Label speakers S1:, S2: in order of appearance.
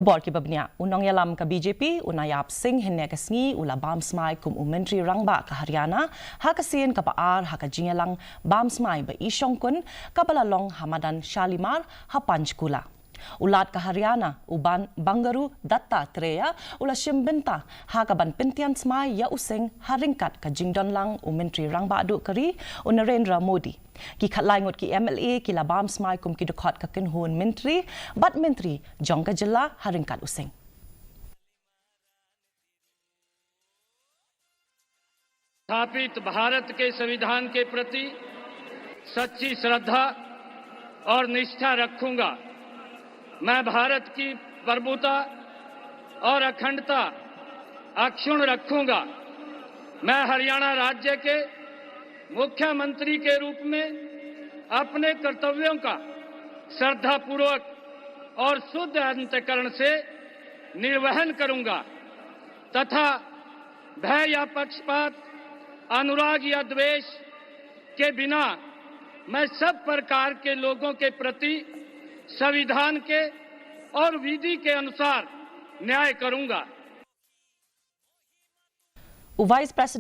S1: Bor ki babnya unang yalam ka BJP unayap sing hinne kasngi ula bamsmai kum menteri rangba ka Haryana ha kasin ka paar ha ka jingalang bamsmai ba isyongkun kabalalong Hamadan Shalimar ha Panchkula. Ulat ka Haryana uban Bangaru Datta Treya ula Shimbenta ha ka ban pintian smai ya useng haringkat ka jingdon lang menteri rangba adu kari u Narendra Modi. Ki khatlai ngot ki MLA ki labam smai kum ki dokhat ka kinhun menteri bat menteri jongka jilla haringkat useng.
S2: स्थापित भारत के संविधान के प्रति सच्ची श्रद्धा और निष्ठा रखूंगा। मैं भारत की प्रभुता और अखंडता अक्षुण्ण रखूंगा। मैं हरियाणा राज्य के मुख्यमंत्री के रूप में अपने कर्तव्यों का श्रद्धापूर्वक और शुद्ध अंतःकरण से निर्वहन करूंगा तथा भय या पक्षपात, अनुराग या द्वेष के बिना मैं सब प्रकार के लोगों के प्रति संविधान के और विधि के अनुसार न्याय करूंगा।
S1: Vice president